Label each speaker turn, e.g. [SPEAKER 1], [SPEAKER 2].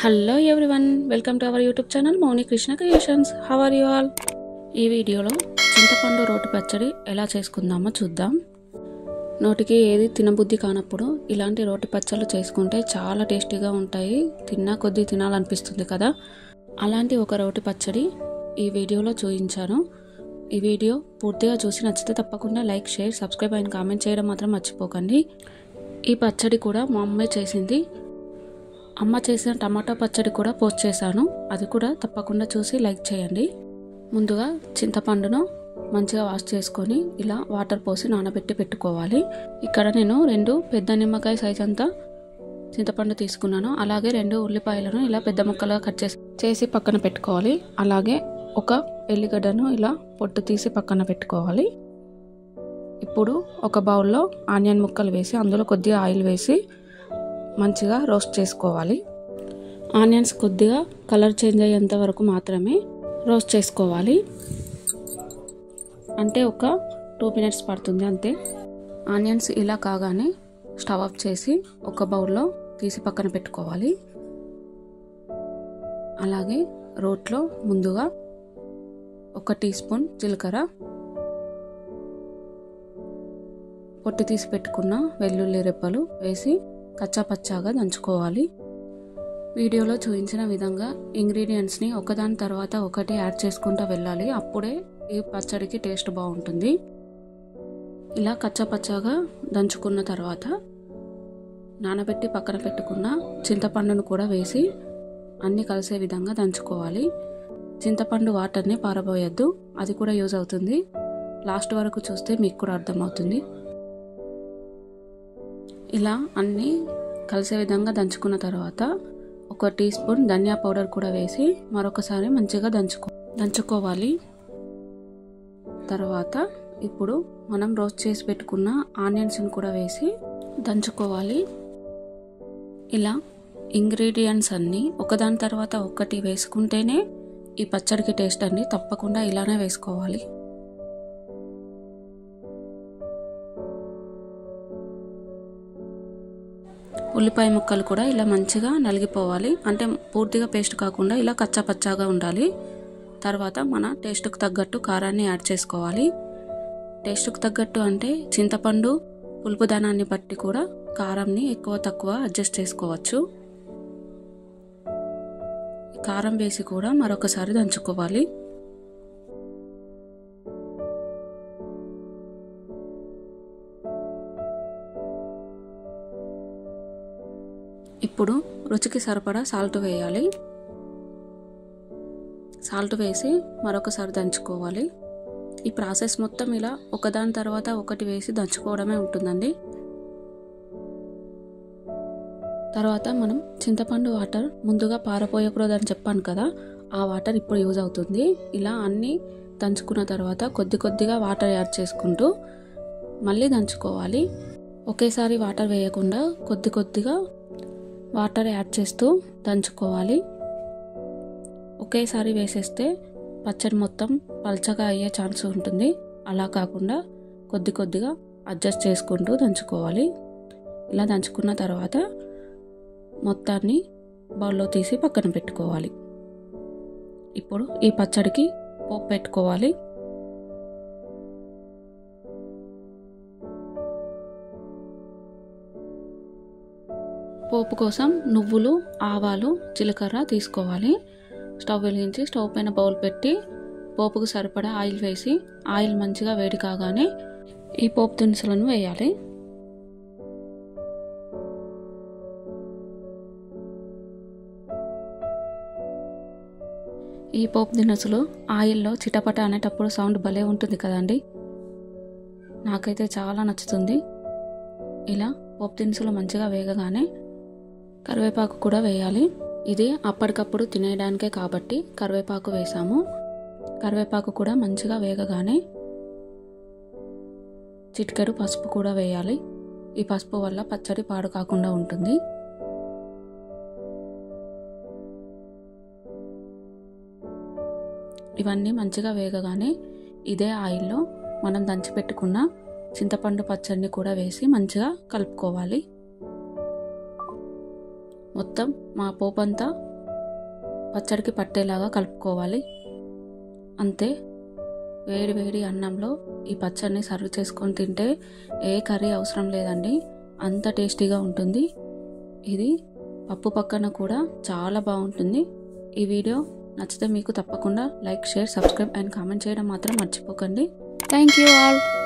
[SPEAKER 1] Hello everyone, welcome to our YouTube channel Mouni Krishna creations. How are you all? ఈ వీడియోలో చింతపండు రోటి పచ్చడి ఎలా చేసుకుందామో చూద్దాం. నోటికి ఏది తినబుద్ధి కానప్పుడు ఇలాంటి రోటి పచ్చళ్ళు చేసుకుంటే చాలా టేస్టీగా ఉంటాయి. తిన్నా కొద్దీ తినాలనిపిస్తుంది కదా. అలాంటి ఒక రోటి పచ్చడి ఈ వీడియోలో చూపించాను. ఈ వీడియో పూర్తిగా చూసి నచ్చితే తప్పకుండా like, share, subscribe and comment చేయడం మాత్రం మర్చిపోకండి. ఈ పచ్చడి కూడా మా అమ్మే చేసింది. అమ్మ చేసిన టమాటా పచ్చడి కూడా పోస్ట్ చేశాను, అది కూడా తప్పకుండా చూసి లైక్ చేయండి. ముందుగా చింతపండును మంచిగా వాష్ చేసుకొని ఇలా వాటర్ పోసి నానబెట్టి పెట్టుకోవాలి. ఇక్కడ నేను 2 పెద్ద నిమ్మకాయ సైజ్ అంతా చింతపండు తీసుకున్నాను. అలాగే 2 ఉల్లిపాయలను ఇలా పెద్ద ముక్కలుగా కట్ చేసి పక్కన పెట్టుకోవాలి. అలాగే ఒక ఎల్లిగడ్డను ఇలా పొట్టు తీసి పక్కన పెట్టుకోవాలి. ఇప్పుడు ఒక బౌల్లో ఆనియన్ ముక్కలు వేసి అందులో కొద్దిగా ఆయిల్ వేసి మంచిగా రోస్ట్ చేసుకోవాలి. ఆనియన్స్ కొద్దిగా కలర్ చేంజ్ అయ్యేంత వరకు మాత్రమే రోస్ట్ చేసుకోవాలి. అంటే ఒక 2 మినిట్స్ పడుతుంది అంతే. ఆనియన్స్ ఇలా కాగానే స్టవ్ ఆఫ్ చేసి ఒక బౌల్లో తీసి పక్కన పెట్టుకోవాలి. అలాగే రోట్లో ముందుగా 1 టీ స్పూన్ జీలకర్ర, పొట్టి తీసి పెట్టుకున్న వెల్లుల్లి రెబ్బలు వేసి కచ్చాపచ్చాగా దంచుకోవాలి. వీడియోలో చూపించిన విధంగా ఇంగ్రీడియంట్స్ని ఒకదాని తర్వాత ఒకటి యాడ్ చేసుకుంటూ వెళ్ళాలి. అప్పుడే ఈ పచ్చడికి టేస్ట్ బాగుంటుంది. ఇలా కచ్చాపచ్చాగా దంచుకున్న తర్వాత నానబెట్టి పక్కన పెట్టుకున్న చింతపండును కూడా వేసి అన్నీ కలిసే విధంగా దంచుకోవాలి. చింతపండు వాటర్ని పారబోయొద్దు, అది కూడా యూజ్ అవుతుంది. లాస్ట్ వరకు చూస్తే మీకు కూడా అర్థమవుతుంది. ఇలా అన్నీ కలిసే విధంగా దంచుకున్న తర్వాత 1 టీ స్పూన్ ధనియా పౌడర్ కూడా వేసి మరొకసారి మంచిగా దంచుకోవాలి. తర్వాత ఇప్పుడు మనం రోస్ట్ చేసి పెట్టుకున్న ఆనియన్స్ని కూడా వేసి దంచుకోవాలి. ఇలా ఇంగ్రీడియంట్స్ అన్నీ ఒకదాని తర్వాత ఒకటి వేసుకుంటేనే ఈ పచ్చడికి టేస్ట్ అండి. తప్పకుండా ఇలానే వేసుకోవాలి. ఉల్లిపాయ ముక్కలు కూడా ఇలా మంచిగా నలిగిపోవాలి. అంటే పూర్తిగా పేస్ట్ కాకుండా ఇలా కచ్చాపచ్చాగా ఉండాలి. తర్వాత మన టేస్ట్కు తగ్గట్టు కారాన్ని యాడ్ చేసుకోవాలి. టేస్ట్కు తగ్గట్టు అంటే చింతపండు పులుపుదనాన్ని బట్టి కూడా కారంని ఎక్కువ తక్కువ అడ్జస్ట్ చేసుకోవచ్చు. కారం వేసి కూడా మరొకసారి దంచుకోవాలి. ఇప్పుడు రుచికి సరిపడా సాల్ట్ వేయాలి. సాల్ట్ వేసి మరొకసారి దంచుకోవాలి. ఈ ప్రాసెస్ మొత్తం ఇలా ఒకదాని తర్వాత ఒకటి వేసి దంచుకోవడమే ఉంటుందండి. తర్వాత మనం చింతపండు వాటర్ ముందుగా పారపోయకూడదని చెప్పాను కదా, ఆ వాటర్ ఇప్పుడు యూజ్ అవుతుంది. ఇలా అన్నీ దంచుకున్న తర్వాత కొద్దిగా వాటర్ యాడ్ చేసుకుంటూ మళ్ళీ దంచుకోవాలి. ఒకేసారి వాటర్ వేయకుండా కొద్దిగా వాటర్ యాడ్ చేస్తూ దంచుకోవాలి. ఒకేసారి వేసేస్తే పచ్చడి మొత్తం పల్చగా అయ్యే ఛాన్స్ ఉంటుంది. అలా కాకుండా కొద్దిగా అడ్జస్ట్ చేసుకుంటూ దంచుకోవాలి. ఇలా దంచుకున్న తర్వాత మొత్తాన్ని బౌల్లో తీసి పక్కన పెట్టుకోవాలి. ఇప్పుడు ఈ పచ్చడికి పోపు పెట్టుకోవాలి. పోపు కోసం నువ్వులు, ఆవాలు, జీలకర్ర తీసుకోవాలి. స్టవ్ వెలిగించి స్టవ్ పైన బౌల్ పెట్టి పోపుకు సరిపడా ఆయిల్ వేసి ఆయిల్ మంచిగా వేడి కాగానే ఈ పోపు దినుసులను వేయాలి. ఈ పోపు దినుసులు ఆయిల్లో చిటపట అనేటప్పుడు సౌండ్ భలే ఉంటుంది కదండి. నాకైతే చాలా నచ్చుతుంది. ఇలా పోపు దినుసులు మంచిగా వేగగానే కరివేపాకు కూడా వేయాలి. ఇది అప్పటికప్పుడు తినేయడానికే కాబట్టి కరివేపాకు వేసాము. కరివేపాకు కూడా మంచిగా వేగగానే చిటికెడు పసుపు కూడా వేయాలి. ఈ పసుపు వల్ల పచ్చడి పాడు కాకుండా ఉంటుంది. ఇవన్నీ మంచిగా వేగగానే ఇదే ఆయిల్లో మనం దంచి పెట్టుకున్న చింతపండు పచ్చడిని కూడా వేసి మంచిగా కలుపుకోవాలి. మొత్తం మా పోపు అంతా పచ్చడికి పట్టేలాగా కలుపుకోవాలి. అంతే. వేడి వేడి అన్నంలో ఈ పచ్చడిని సర్వ్ చేసుకొని తింటే ఏ కర్రీ అవసరం లేదండి, అంత టేస్టీగా ఉంటుంది. ఇది పప్పు పక్కన కూడా చాలా బాగుంటుంది. ఈ వీడియో నచ్చితే మీకు తప్పకుండా like, share, subscribe and comment చేయడం మాత్రం మర్చిపోకండి. Thank you all.